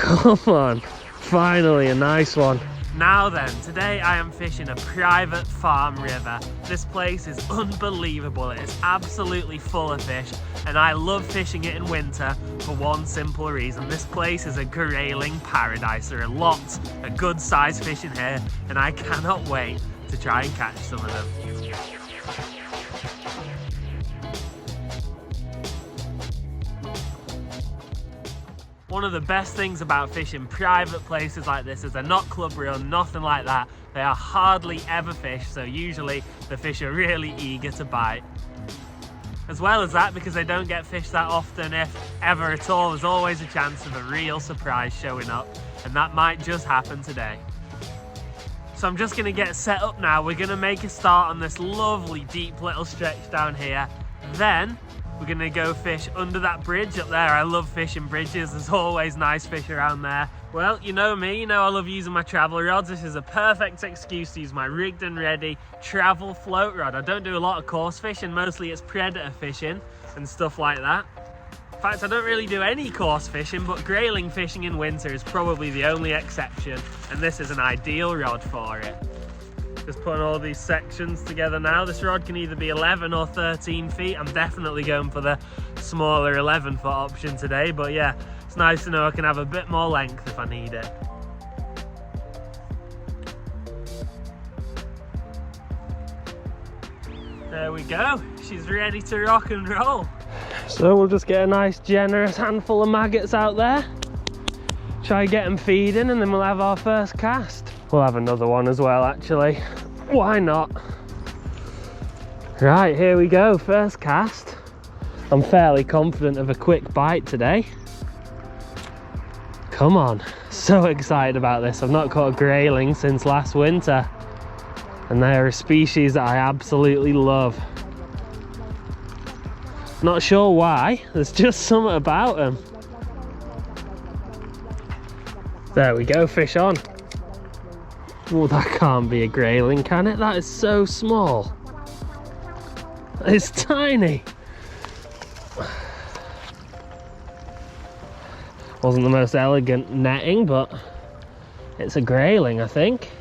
Come on, finally a nice one. Now then, today I am fishing a private farm river. This place is unbelievable. It is absolutely full of fish, and I love fishing it in winter for one simple reason. This place is a grayling paradise. There are lots of good sized fish in here, and I cannot wait to try and catch some of them. One of the best things about fishing private places like this is they're not club run, nothing like that. They are hardly ever fished, so usually the fish are really eager to bite. As well as that, because they don't get fished that often, if ever at all, there's always a chance of a real surprise showing up, and that might just happen today. So I'm just gonna get set up now. We're gonna make a start on this lovely deep little stretch down here. Then we're gonna go fish under that bridge up there. I love fishing bridges. There's always nice fish around there. Well, you know me, you know I love using my travel rods. This is a perfect excuse to use my rigged and ready travel float rod. I don't do a lot of coarse fishing, mostly it's predator fishing and stuff like that. In fact, I don't really do any coarse fishing, but grayling fishing in winter is probably the only exception, and this is an ideal rod for it. Just putting all these sections together now. This rod can either be 11 or 13 feet. I'm definitely going for the smaller 11-foot option today, but yeah, it's nice to know I can have a bit more length if I need it. There we go. She's ready to rock and roll. So we'll just get a nice generous handful of maggots out there. Try get them feeding, and then we'll have our first cast. We'll have another one as well, actually. Why not? Right, here we go, first cast. I'm fairly confident of a quick bite today. Come on, so excited about this. I've not caught a grayling since last winter, and they are a species that I absolutely love. Not sure why, there's just something about them. There we go, fish on. Oh, that can't be a grayling, can it? That is so small. It's tiny. Wasn't the most elegant netting, but it's a grayling, I think.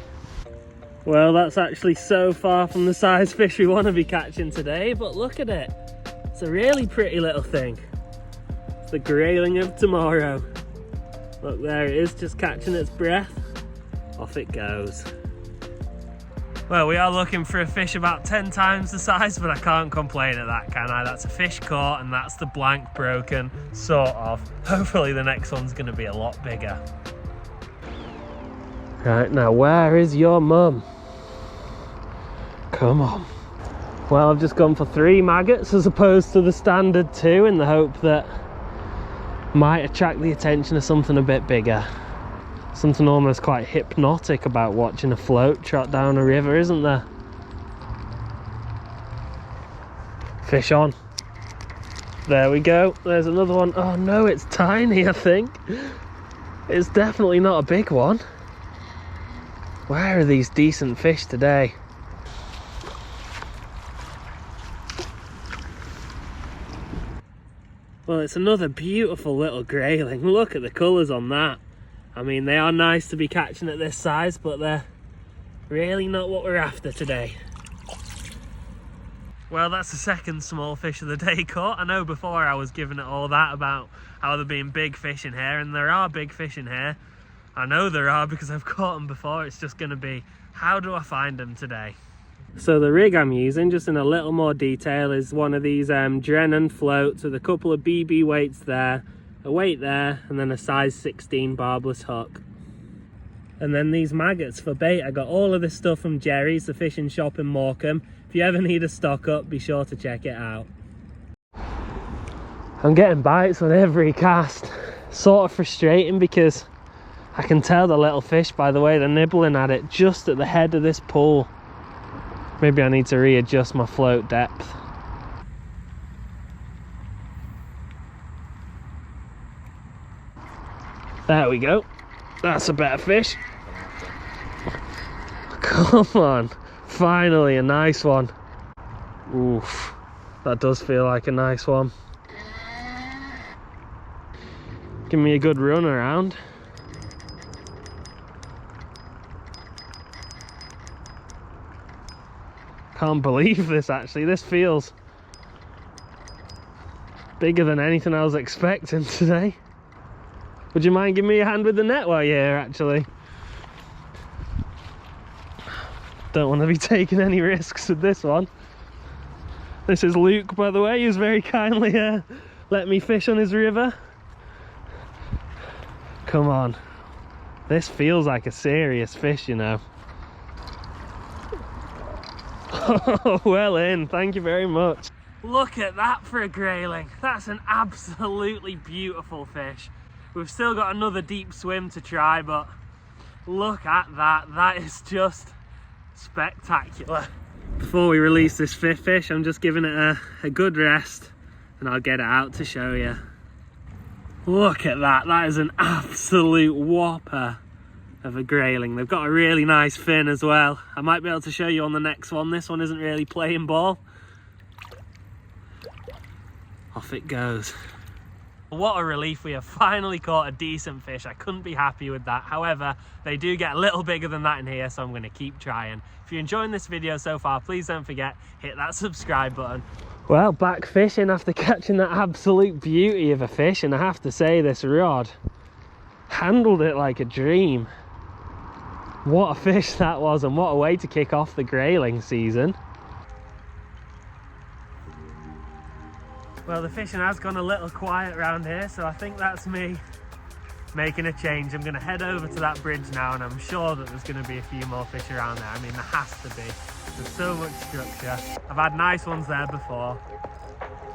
Well, that's actually so far from the size fish we want to be catching today, but look at it. It's a really pretty little thing. It's the grayling of tomorrow. Look, there it is, just catching its breath. Off it goes. Well, we are looking for a fish about 10 times the size, but I can't complain at that, can I? That's a fish caught, and that's the blank broken, sort of. Hopefully the next one's going to be a lot bigger. Right, now where is your mum? Come on. Well, I've just gone for 3 maggots as opposed to the standard 2, in the hope that might attract the attention of something a bit bigger. Something almost quite hypnotic about watching a float trot down a river, isn't there? Fish on. There we go. There's another one. Oh no, it's tiny, I think. It's definitely not a big one. Where are these decent fish today? Well, it's another beautiful little grayling. Look at the colours on that. I mean, they are nice to be catching at this size, but they're really not what we're after today. Well, that's the second small fish of the day caught. I know before I was giving it all that about how there being big fish in here, and there are big fish in here. I know there are because I've caught them before. It's just going to be, how do I find them today? So the rig I'm using, just in a little more detail, is one of these Drennan floats with a couple of BB weights there, a weight there, and then a size 16 barbless hook. And then these maggots for bait. I got all of this stuff from Jerry's, the fishing shop in Morecambe. If you ever need a stock up, be sure to check it out. I'm getting bites on every cast. Sort of frustrating because I can tell the little fish by the way they're nibbling at it just at the head of this pool. Maybe I need to readjust my float depth. There we go. That's a better fish. Come on. Finally a nice one. Oof. That does feel like a nice one. Give me a good run around. Can't believe this actually. This feels bigger than anything I was expecting today. Would you mind giving me a hand with the net while you're here actually? Don't want to be taking any risks with this one. This is Luke, by the way, who's very kindly let me fish on his river. Come on. This feels like a serious fish, you know. Oh, well in, thank you very much. Look at that for a grayling. That's an absolutely beautiful fish. We've still got another deep swim to try, but look at that. That is just spectacular. Before we release this fifth fish, I'm just giving it a good rest and I'll get it out to show you. Look at that. That is an absolute whopper of a grayling. They've got a really nice fin as well. I might be able to show you on the next one. This one isn't really playing ball. Off it goes. What a relief, we have finally caught a decent fish. I couldn't be happy with that. However, they do get a little bigger than that in here, so I'm going to keep trying. If you're enjoying this video so far, please don't forget, hit that subscribe button. Well, back fishing after catching that absolute beauty of a fish, and I have to say this rod handled it like a dream. What a fish that was, and what a way to kick off the grayling season. Well, the fishing has gone a little quiet around here, so I think that's me making a change. I'm going to head over to that bridge now, and I'm sure that there's going to be a few more fish around there. I mean, there has to be. There's so much structure. I've had nice ones there before.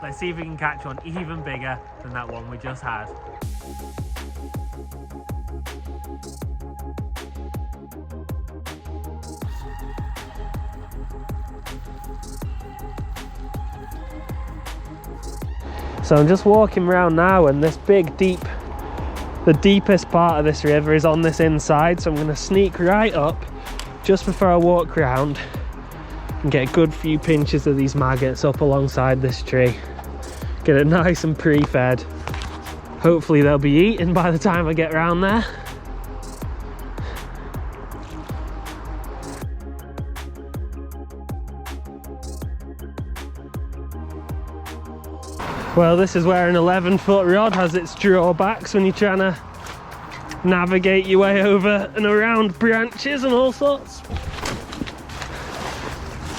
Let's see if we can catch one even bigger than that one we just had. So I'm just walking around now, and this big the deepest part of this river is on this inside, so I'm going to sneak right up just before I walk around and get a good few pinches of these maggots up alongside this tree. Get it nice and pre-fed. Hopefully they'll be eaten by the time I get around there. Well, this is where an 11-foot rod has its drawbacks when you're trying to navigate your way over and around branches and all sorts.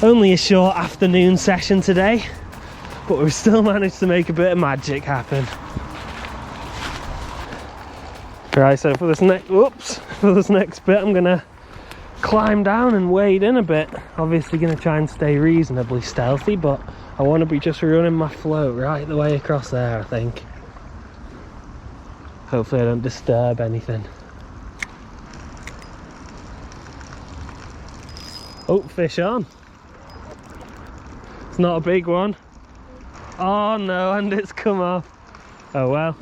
Only a short afternoon session today, but we've still managed to make a bit of magic happen. Right, so for this next bit, I'm gonna climb down and wade in a bit. Obviously gonna try and stay reasonably stealthy, but I want to be just running my float right the way across there, I think. Hopefully I don't disturb anything. Oh, fish on. It's not a big one. Oh no, and it's come off. Oh well.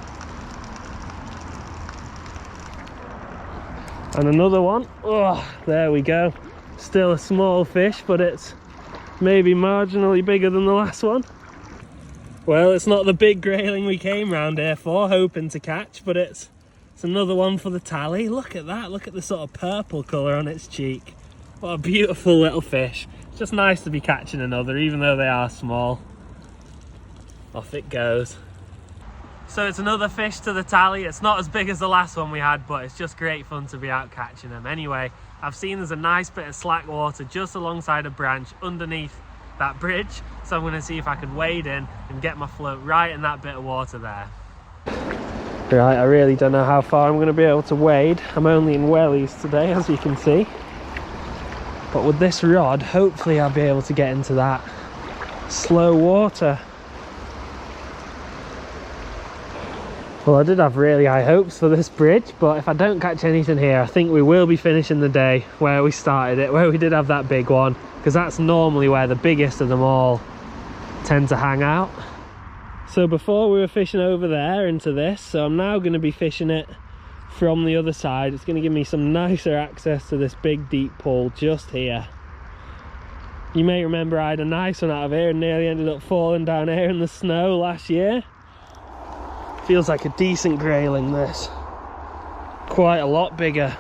And another one. Oh, there we go. Still a small fish, but it's maybe marginally bigger than the last one. Well, it's not the big grayling we came round here for, hoping to catch, but it's another one for the tally. Look at that, look at the sort of purple colour on its cheek. What a beautiful little fish. It's just nice to be catching another, even though they are small. Off it goes. So it's another fish to the tally. It's not as big as the last one we had, but it's just great fun to be out catching them. Anyway, I've seen there's a nice bit of slack water just alongside a branch underneath that bridge, so I'm going to see if I can wade in and get my float right in that bit of water there. Right, I really don't know how far I'm going to be able to wade. I'm only in wellies today, as you can see, but with this rod hopefully I'll be able to get into that slow water. Well, I did have really high hopes for this bridge, but if I don't catch anything here, I think we will be finishing the day where we started it, where we did have that big one, because that's normally where the biggest of them all tend to hang out. So before we were fishing over there into this, so I'm now going to be fishing it from the other side. It's going to give me some nicer access to this big deep pool just here. You may remember I had a nice one out of here and nearly ended up falling down here in the snow last year. Feels like a decent grayling, this. Quite a lot bigger.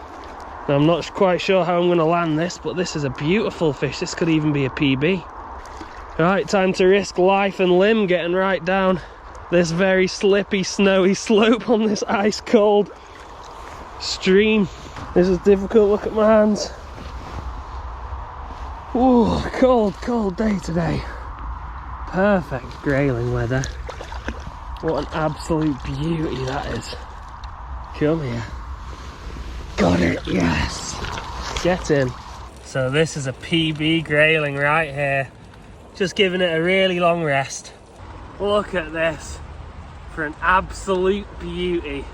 Now, I'm not quite sure how I'm going to land this, but this is a beautiful fish. This could even be a PB. Right, time to risk life and limb getting right down this very slippy, snowy slope on this ice cold stream. This is difficult. Look at my hands. Ooh, cold day today. Perfect grayling weather. What an absolute beauty that is. Come here. Got it, yes. Get in. So this is a PB grayling right here. Just giving it a really long rest. Look at this. For an absolute beauty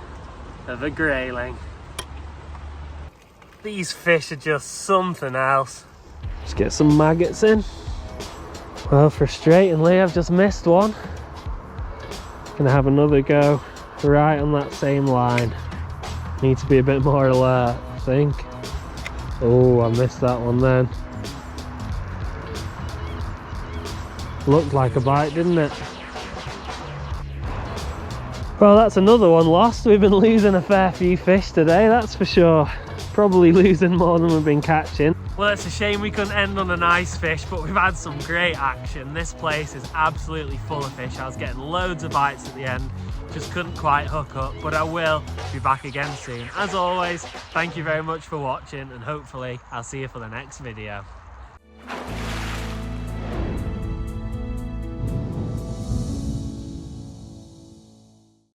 of a grayling. These fish are just something else. Just get some maggots in. Well, frustratingly, I've just missed one. Gonna have another go right on that same line. Need to be a bit more alert, I think. Oh, I missed that one then. Looked like a bite, didn't it? Well, that's another one lost. We've been losing a fair few fish today, that's for sure. Probably losing more than we've been catching. Well, it's a shame we couldn't end on a nice fish, but we've had some great action. This place is absolutely full of fish. I was getting loads of bites at the end, just couldn't quite hook up, but I will be back again soon. As always, thank you very much for watching, and hopefully I'll see you for the next video.